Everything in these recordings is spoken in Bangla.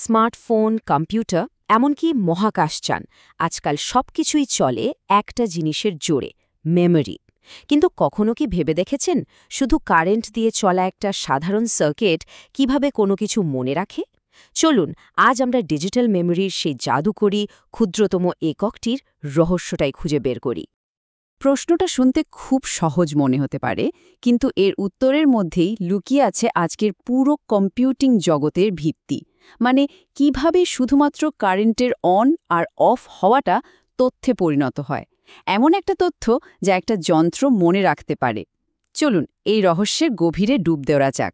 স্মার্টফোন, কম্পিউটার, এমনকি মহাকাশযান, আজকাল সবকিছুই চলে একটা জিনিসের জোরে, মেমোরি। কিন্তু কখনো কি ভেবে দেখেছেন শুধু কারেন্ট দিয়ে চলা একটা সাধারণ সার্কিট কিভাবে কোনো কিছু মনে রাখে? চলুন আজ আমরা ডিজিটাল মেমোরির সেই জাদুকরী ক্ষুদ্রতম এককটির রহস্যটাই খুঁজে বের করি। প্রশ্নটা শুনতে খুব সহজ মনে হতে পারে, কিন্তু এর উত্তরের মধ্যেই লুকিয়ে আছে আজকের পুরো কম্পিউটিং জগতের ভিত্তি। মানে কিভাবে শুধুমাত্র কারেন্টের অন আর অফ হওয়াটা তথ্যে পরিণত হয়, এমন একটা তথ্য যা একটা যন্ত্র মনে রাখতে পারে। চলুন এই রহস্যের গভীরে ডুব দেওয়া যাক।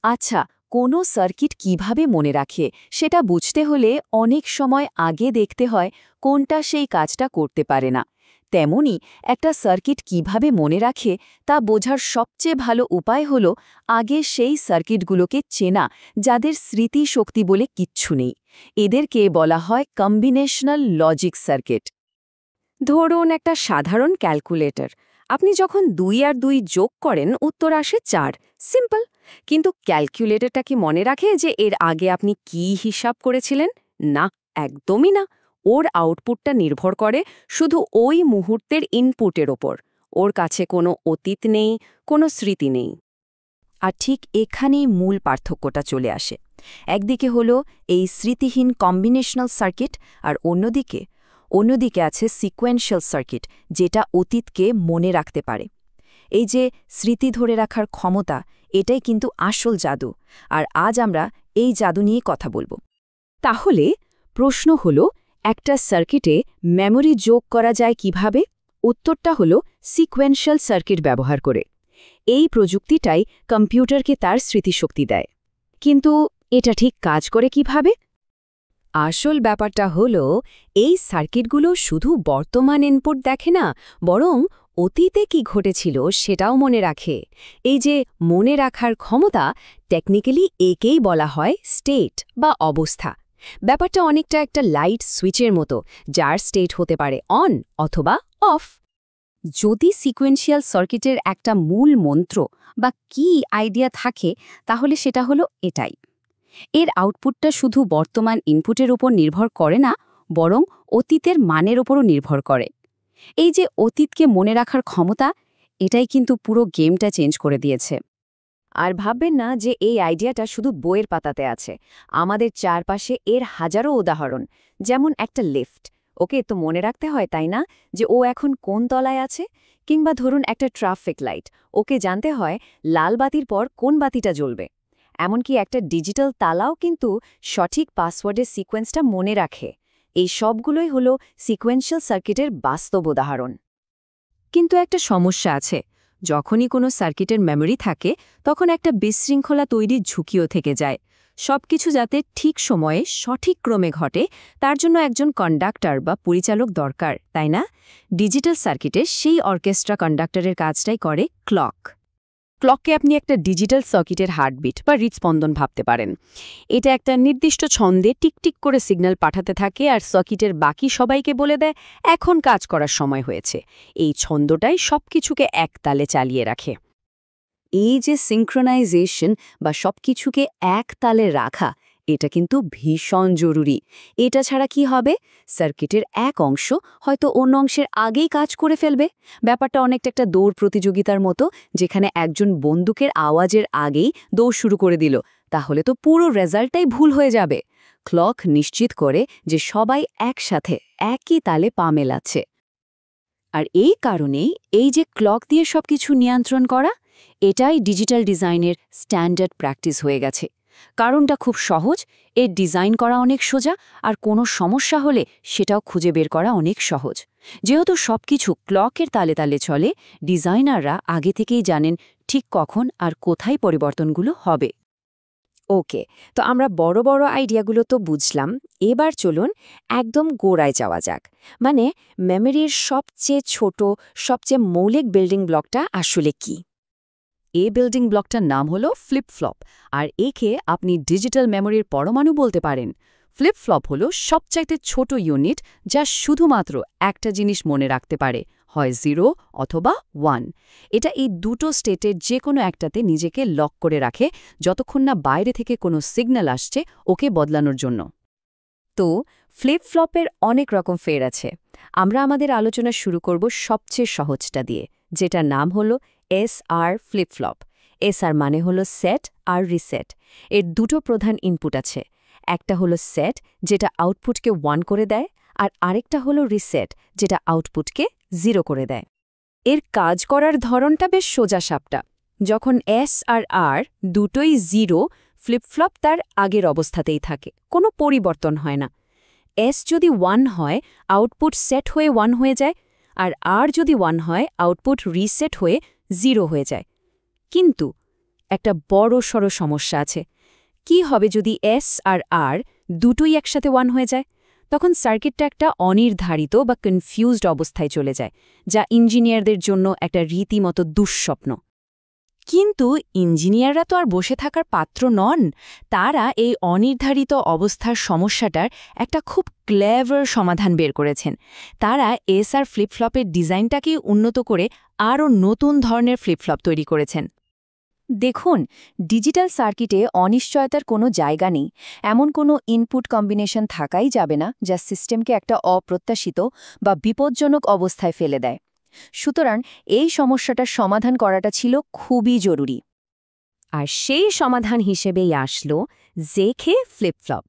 আচ্ছা, কোনো সার্কিট কিভাবে মনে রাখে সেটা বুঝতে হলে অনেক সময় আগে দেখতে হয় কোনটা সেই কাজটা করতে পারে না। তেমনি একটা সার্কিট কিভাবে মনে রাখে তা বোঝার সবচেয়ে ভালো উপায় হল আগে সেই সার্কিটগুলোকে চেনা যাদের স্মৃতিশক্তি বলে কিচ্ছু নেই। এদেরকে বলা হয় কম্বিনেশনাল লজিক সার্কিট। ধরুন একটা সাধারণ ক্যালকুলেটর, আপনি যখন 2 আর 2 যোগ করেন উত্তর আসে 4, সিম্পল। কিন্তু ক্যালকুলেটরটা কি মনে রাখে যে এর আগে আপনি কি হিসাব করেছিলেন? না, একদমই না। ওর আউটপুটটা নির্ভর করে শুধু ওই মুহূর্তের ইনপুটের ওপর। ওর কাছে কোনো অতীত নেই, কোনো স্মৃতি নেই। আর ঠিক এখানেই মূল পার্থক্যটা চলে আসে। একদিকে হলো এই স্মৃতিহীন কম্বিনেশনাল সার্কিট, আর অন্যদিকে আছে সিকোয়েন্সিয়াল সার্কিট, যেটা অতীতকে মনে রাখতে পারে। এই যে স্মৃতি ধরে রাখার ক্ষমতা, এটাই কিন্তু আসল জাদু। আর আজ আমরা এই জাদু নিয়ে কথা বলবো। তাহলে প্রশ্ন হলো, একটা সার্কিটে মেমোরি যোগ করা যায় কিভাবে? উত্তরটা হলো সিকোয়েন্সিয়াল সার্কিট ব্যবহার করে। এই প্রযুক্তিটাই কম্পিউটারকে তার স্মৃতিশক্তি দেয়। কিন্তু এটা ঠিক কাজ করে কিভাবে? আসল ব্যাপারটা হলো, এই সার্কিটগুলো শুধু বর্তমান ইনপুট দেখে না, বরং অতীতে কি ঘটেছিল সেটাও মনে রাখে। এই যে মনে রাখার ক্ষমতা, টেকনিক্যালি একেই বলা হয় স্টেট বা অবস্থা। ব্যাপারটা অনেকটা একটা লাইট সুইচের মতো, যার স্টেট হতে পারে অন অথবা অফ। যদি সিকোয়েন্সিয়াল সার্কিটের একটা মূল মন্ত্র বা কি আইডিয়া থাকে, তাহলে সেটা হলো এটাই। এর আউটপুটটা শুধু বর্তমান ইনপুটের উপর নির্ভর করে না, বরং অতীতের মানের উপরও নির্ভর করে। এই যে অতীতকে মনে রাখার ক্ষমতা, এটাই কিন্তু পুরো গেমটা চেঞ্জ করে দিয়েছে। আর ভাববেন না যে এই আইডিয়াটা শুধু বইয়ের পাতাতে আছে। আমাদের চারপাশে এর হাজারো উদাহরণ। যেমন একটা লিফট, ওকে তো মনে রাখতে হয় তাই না, যে ও এখন কোন তলায় আছে? কিংবা ধরুন একটা ট্রাফিক লাইট, ওকে জানতে হয় লাল বাতির পর কোন বাতিটা জ্বলবে। এমনকি একটা ডিজিটাল তালাও কিন্তু সঠিক পাসওয়ার্ডের সিকোয়েন্সটা মনে রাখে। এই সবগুলোই হলো সিকোয়েন্সিয়াল সার্কিটের বাস্তব উদাহরণ। কিন্তু একটা সমস্যা আছে। যখনই কোনো সার্কিটের মেমোরি থাকে, তখন একটা বিশৃঙ্খলা তৈরির ঝুঁকিও থেকে যায়। সবকিছু যাতে ঠিক সময়ে সঠিক ক্রমে ঘটে, তার জন্য একজন কন্ডাক্টর বা পরিচালক দরকার, তাই না? ডিজিটাল সার্কিটে সেই অর্কেস্ট্রা কন্ডাক্টরের কাজটাই করে ক্লক। ক্লককে আপনি একটা ডিজিটাল সার্কিটের হার্টবিট বা হৃদস্পন্দন ভাবতে পারেন। এটা একটা নির্দিষ্ট ছন্দে টিকটিক করে সিগন্যাল পাঠাতে থাকে, আর সার্কিটের বাকি সবাইকে বলে দেয় এখন কাজ করার সময় হয়েছে। এই ছন্দটাই সবকিছুকে এক তালে চালিয়ে রাখে। এই যে সিঙ্ক্রোনাইজেশন বা সবকিছুকে এক তালে রাখা, এটা কিন্তু ভীষণ জরুরি। এটা ছাড়া কি হবে? সার্কিটের এক অংশ হয়তো অন্য অংশের আগেই কাজ করে ফেলবে। ব্যাপারটা অনেকটা একটা দৌড় প্রতিযোগিতার মতো, যেখানে একজন বন্দুকের আওয়াজের আগেই দৌড় শুরু করে দিল, তাহলে তো পুরো রেজাল্টটাই ভুল হয়ে যাবে। ক্লক নিশ্চিত করে যে সবাই একসাথে একই তালে পা মেলাচ্ছে। আর এই কারণেই এই যে ক্লক দিয়ে সবকিছু নিয়ন্ত্রণ করা, এটাই ডিজিটাল ডিজাইনের স্ট্যান্ডার্ড প্র্যাকটিস হয়ে গেছে। কারণটা খুব সহজ, এর ডিজাইন করা অনেক সোজা, আর কোনো সমস্যা হলে সেটাও খুঁজে বের করা অনেক সহজ। যেহেতু সবকিছু ক্লকের তালে তালে চলে, ডিজাইনাররা আগে থেকেই জানেন ঠিক কখন আর কোথায় পরিবর্তনগুলো হবে। ওকে, তো আমরা বড় বড় আইডিয়াগুলো তো বুঝলাম। এবার চলুন একদম গোড়ায় যাওয়া যাক। মানে মেমোরির সবচেয়ে ছোট, সবচেয়ে মৌলিক বিল্ডিং ব্লকটা আসলে কি? এই বিল্ডিং ব্লকটার নাম হলো ফ্লিপ ফ্লপ, আর একে আপনি ডিজিটাল মেমোরির পরমাণু বলতে পারেন। ফ্লিপ ফ্লপ হলো সবচাইতে ছোট ইউনিট, যা শুধুমাত্র একটা জিনিস মনে রাখতে পারে, হয় 0 অথবা 1। এটা এই দুটো স্টেটের যে কোনো একটাতে নিজেকে লক করে রাখে যতক্ষণ না বাইরে থেকে কোনো সিগন্যাল আসছে ওকে বদলানোর জন্য। তো ফ্লিপ ফ্লপের অনেক রকম ফের আছে। আমরা আমাদের আলোচনা শুরু করব সবচেয়ে সহজটা দিয়ে, যেটার নাম হলো SR ফ্লিপ ফ্লপ। SR মানে হলো সেট আর রিসেট। এর দুটো প্রধান ইনপুট আছে। একটা হলো সেট, যেটা আউটপুটকে 1 করে দেয়, আর আরেকটা হলো রিসেট, যেটা আউটপুটকে 0 করে দেয়। এর কাজ করার ধরনটা বেশ সোজাসাপটা। যখন S আর R দুটোই 0, ফ্লিপ ফ্লপ তার আগের অবস্থাতেই থাকে, কোনো পরিবর্তন হয় না। S যদি 1 হয়, আউটপুট সেট হয়ে 1 হয়ে যায়, আর R যদি 1 হয়, আউটপুট রিসেট হয়ে 0 হয়ে যায়। কিন্তু একটা বড়সড় সমস্যা আছে। কি হবে যদি S আর R দুটোই একসাথে 1 হয়ে যায়? তখন সার্কিটটা একটা অনির্ধারিত বা কনফিউজড অবস্থায় চলে যায়, যা ইঞ্জিনিয়ারদের জন্য একটা রীতিমতো দুঃস্বপ্ন। কিন্তু ইঞ্জিনিয়াররা তো আর বসে থাকার পাত্র নন। তারা এই অনির্ধারিত অবস্থার সমস্যাটার একটা খুব ক্লেভার সমাধান বের করেছেন। তারা SR ফ্লিপ ফ্লপের ডিজাইনটাকে উন্নত করে আরও নতুন ধরনের ফ্লিপ ফ্লপ তৈরি করেছেন। দেখুন, ডিজিটাল সার্কিটে অনিশ্চয়তার কোনো জায়গা নেই। এমন কোনো ইনপুট কম্বিনেশন থাকাই যাবে না যা সিস্টেমকে একটা অপ্রত্যাশিত বা বিপজ্জনক অবস্থায় ফেলে দেয়। সুতরাং এই সমস্যাটার সমাধান করাটা ছিল খুবই জরুরি। আর সেই সমাধান হিসেবেই আসলো জেকে ফ্লিপ ফ্লপ।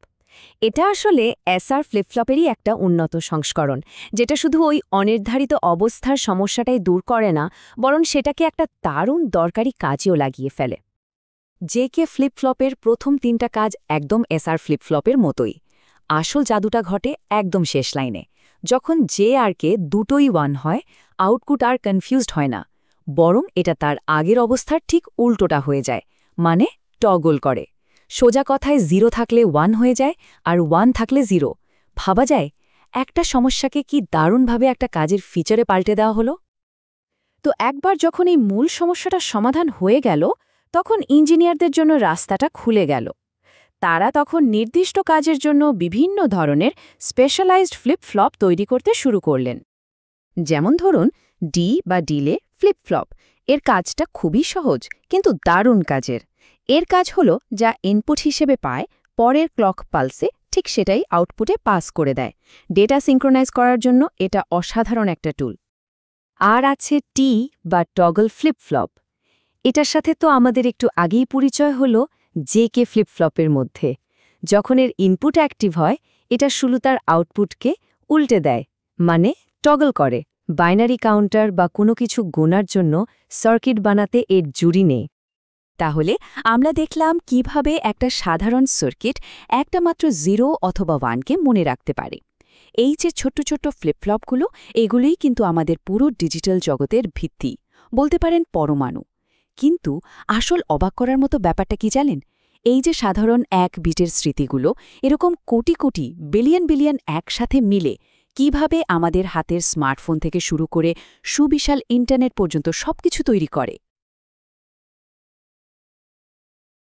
এটা আসলে SR ফ্লিপ ফ্লপেরই একটা উন্নত সংস্করণ, যেটা শুধু ওই অনির্ধারিত অবস্থার সমস্যাটাই দূর করে না, বরং সেটাকে একটা দারুণ দরকারি কাজেও লাগিয়ে ফেলে। জেকে ফ্লিপ ফ্লপের প্রথম 3টা কাজ একদম SR ফ্লিপ ফ্লপের মতোই। আসল জাদুটা ঘটে একদম শেষ লাইনে। যখন জে আর কে দুটোই 1 হয়, আউটপুট আর কনফিউজড হয় না, বরং এটা তার আগের অবস্থার ঠিক উল্টোটা হয়ে যায়, মানে টগল করে। সোজা কথায় 0 থাকলে 1 হয়ে যায়, আর 1 থাকলে 0। ভাবা যায় একটা সমস্যাকে কি দারুণভাবে একটা কাজের ফিচারে পাল্টে দেওয়া হলো। তো একবার যখন এই মূল সমস্যাটা সমাধান হয়ে গেল, তখন ইঞ্জিনিয়ারদের জন্য রাস্তাটা খুলে গেল। তারা তখন নির্দিষ্ট কাজের জন্য বিভিন্ন ধরনের স্পেশালাইজড ফ্লিপ ফ্লপ তৈরি করতে শুরু করলেন। যেমন ধরুন ডি বা ডিলে ফ্লিপ ফ্লপ। এর কাজটা খুবই সহজ, কিন্তু দারুণ কাজের। এর কাজ হলো যা ইনপুট হিসেবে পায়, পরের ক্লক পালসে ঠিক সেটাই আউটপুটে পাস করে দেয়। ডেটা সিঙ্ক্রোনাইজ করার জন্য এটা অসাধারণ একটা টুল। আর আছে টি বা টগল ফ্লিপ ফ্লপ। এটার সাথে তো আমাদের একটু আগেই পরিচয় হলো জেকে ফ্লিপ ফ্লপের মধ্যে। যখন এর ইনপুট অ্যাক্টিভ হয়, এটা শুধু তার আউটপুটকে উল্টে দেয়, মানে টগল করে। বাইনারি কাউন্টার বা কোনো কিছু গোনার জন্য সার্কিট বানাতে এর জুড়ি নেই। তাহলে আমরা দেখলাম কিভাবে একটা সাধারণ সার্কিট একটা মাত্র 0 অথবা 1কে মনে রাখতে পারে। এই যে ছোট্ট ছোট্ট ফ্লিপফ্লপগুলো, এগুলোই কিন্তু আমাদের পুরো ডিজিটাল জগতের ভিত্তি, বলতে পারেন পরমাণু। কিন্তু আসল অবাক করার মতো ব্যাপারটা কি জানেন? এই যে সাধারণ 1 বিটের স্মৃতিগুলো এরকম কোটি কোটি বিলিয়ন বিলিয়ন একসাথে মিলে কিভাবে আমাদের হাতের স্মার্টফোন থেকে শুরু করে সুবিশাল ইন্টারনেট পর্যন্ত সবকিছু তৈরি করে।